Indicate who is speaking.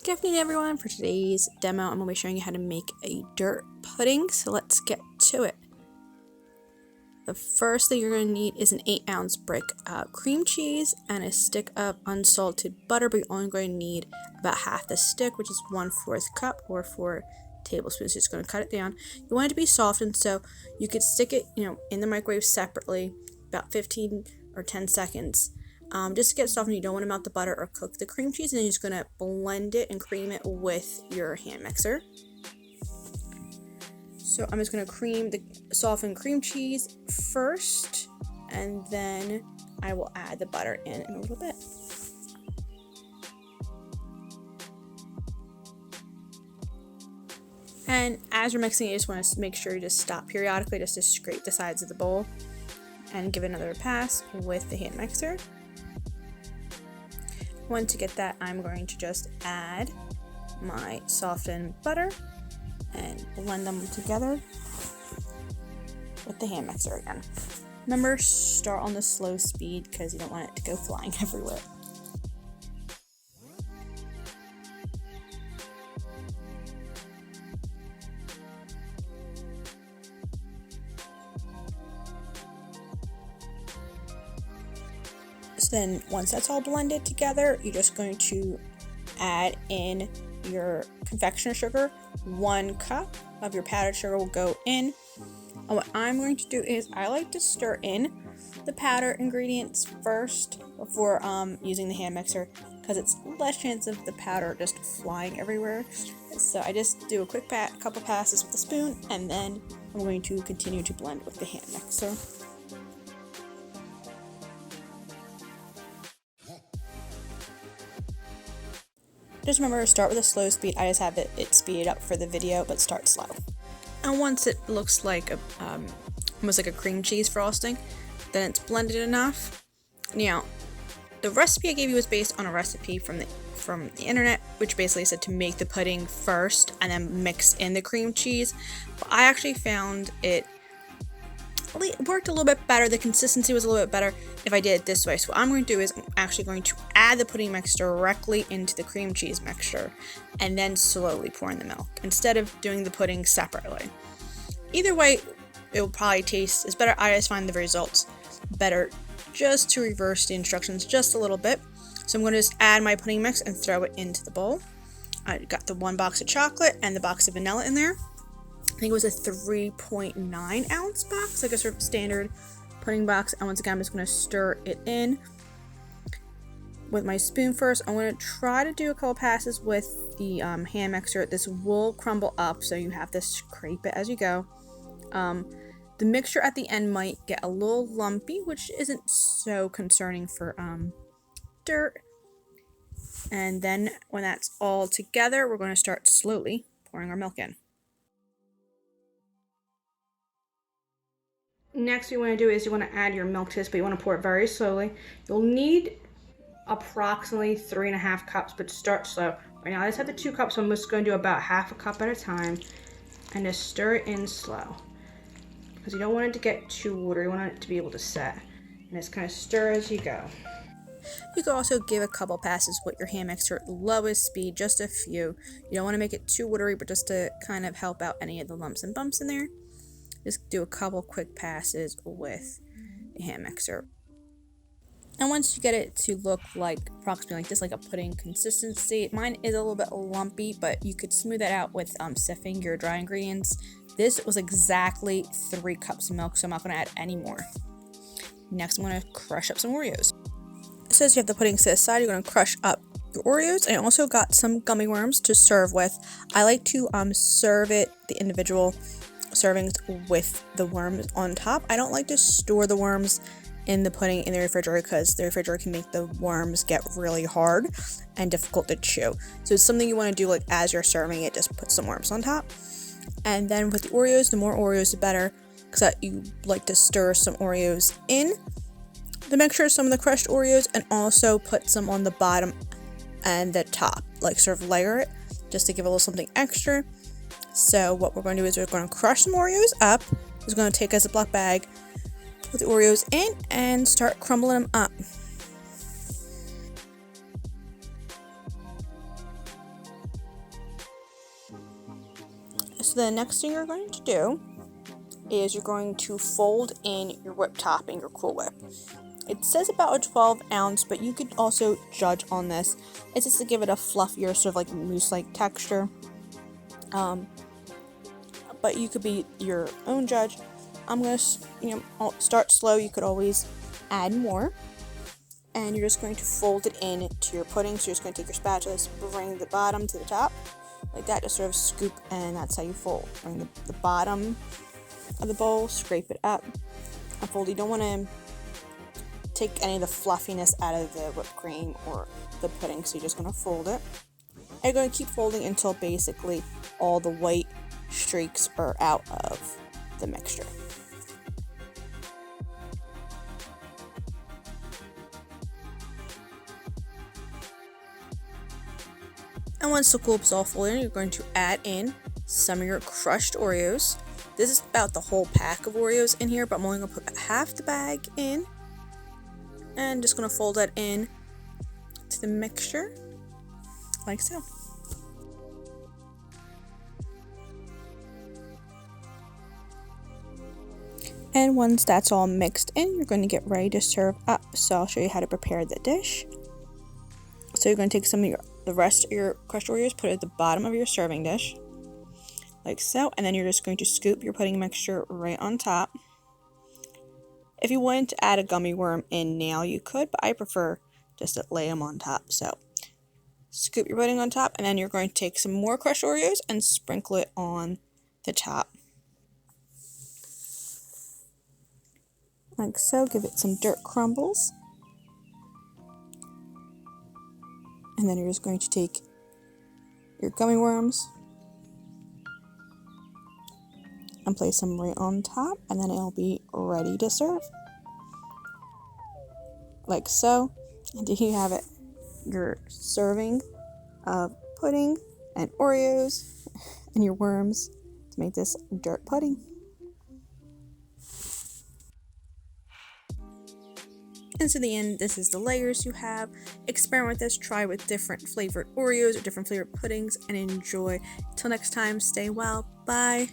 Speaker 1: Good afternoon, everyone. For today's demo, I'm going to be showing you how to make a dirt pudding, so let's get to it. The first thing you're going to need is an 8-ounce brick of cream cheese and a stick of unsalted butter, but you're only going to need about half the stick, which is 1/4 cup or 4 tablespoons. Just going to cut it down. You want it to be softened, so you could stick it, in the microwave separately, about 15 or 10 seconds. Just to get softened. You don't want to melt the butter or cook the cream cheese, and then you're just going to blend it and cream it with your hand mixer. So I'm just going to cream the softened cream cheese first, and then I will add the butter in a little bit. And as you're mixing, you just want to make sure you just stop periodically just to scrape the sides of the bowl and give it another pass with the hand mixer. Once you get that, I'm going to just add my softened butter and blend them together with the hand mixer again. Remember, start on the slow speed because you don't want it to go flying everywhere. So then once that's all blended together, you're just going to add in your confectioner sugar. 1 cup of your powdered sugar will go in. And what I'm going to do is I like to stir in the powder ingredients first before using the hand mixer, because it's less chance of the powder just flying everywhere. So I just do a quick couple passes with the spoon, and then I'm going to continue to blend with the hand mixer. Just remember to start with a slow speed. I just have it speeded up for the video, but start slow. And once it looks like almost like a cream cheese frosting, then it's blended enough. Now, the recipe I gave you was based on a recipe from the internet, which basically said to make the pudding first and then mix in the cream cheese. But I actually found it worked a little bit better. The consistency was a little bit better if I did it this way. So what I'm going to do is I'm actually going to add the pudding mix directly into the cream cheese mixture and then slowly pour in the milk instead of doing the pudding separately. Either way, it will probably taste as better. I just find the results better just to reverse the instructions just a little bit. So I'm going to just add my pudding mix and throw it into the bowl. I got the 1 box of chocolate and the box of vanilla in there. I think it was a 3.9 ounce box, like a sort of standard pudding box. And once again, I'm just going to stir it in with my spoon first. I'm going to try to do a couple passes with the hand mixer. This will crumble up, so you have to scrape it as you go. The mixture at the end might get a little lumpy, which isn't so concerning for dirt. And then when that's all together, we're going to start slowly pouring our milk in. Next, what you want to do is you want to add your milk to this, but you want to pour it very slowly. You'll need approximately 3.5 cups, but start slow. Right now I just have the 2 cups, so I'm just going to do about half a cup at a time and just stir it in slow, because you don't want it to get too watery. You want it to be able to set, and just kind of stir as you go. You can also give a couple passes with your hand mixer at the lowest speed, just a few. You don't want to make it too watery, but just to kind of help out any of the lumps and bumps in there. Just do a couple quick passes with the hand mixer. And once you get it to look like approximately like this, like a pudding consistency, mine is a little bit lumpy, but you could smooth that out with sifting your dry ingredients. This was exactly 3 cups of milk, so I'm not going to add any more. Next, I'm going to crush up some Oreos. It says you have the pudding set aside. You're going to crush up your Oreos, and I also got some gummy worms to serve with. I like to serve it the individual servings with the worms on top. I don't like to store the worms in the pudding in the refrigerator, because the refrigerator can make the worms get really hard and difficult to chew. So it's something you want to do like as you're serving it, just put some worms on top. And then with the Oreos, the more Oreos the better, because you like to stir some Oreos in the mixture, some of the crushed Oreos, and also put some on the bottom and the top, like sort of layer it just to give a little something extra. So what we're going to do is we're going to crush some Oreos up. We're going to take a Ziploc bag with the Oreos in and start crumbling them up. So the next thing you're going to do is you're going to fold in your whip topping, your Cool Whip. It says about a 12 ounce, but you could also judge on this. It's just to give it a fluffier, sort of like mousse-like texture. But you could be your own judge. I'm going to, start slow. You could always add more. And you're just going to fold it in to your pudding. So you're just going to take your spatula, bring the bottom to the top, like that, just sort of scoop, and that's how you fold. Bring the bottom of the bowl, scrape it up, and fold. You don't want to take any of the fluffiness out of the whipped cream or the pudding, so you're just going to fold it. And you're going to keep folding until basically all the white streaks are out of the mixture. And once the Cool Whip is all folded in, you're going to add in some of your crushed Oreos. This is about the whole pack of Oreos in here, but I'm only going to put half the bag in. And just going to fold that in to the mixture, like so. And once that's all mixed in, you're going to get ready to serve up. So I'll show you how to prepare the dish. So you're going to take the rest of your crushed Oreos, put it at the bottom of your serving dish, like so, and then you're just going to scoop your pudding mixture right on top. If you wanted to add a gummy worm in now, you could, but I prefer just to lay them on top. So scoop your pudding on top, and then you're going to take some more crushed Oreos and sprinkle it on the top, like so. Give it some dirt crumbles. And then you're just going to take your gummy worms and place them right on top, and then it'll be ready to serve. Like so. And there you have it. Your serving of pudding and Oreos and your worms to make this dirt pudding. And so the end, this is the layers you have. Experiment with this, try with different flavored Oreos or different flavored puddings, and enjoy. Till next time, stay well, bye.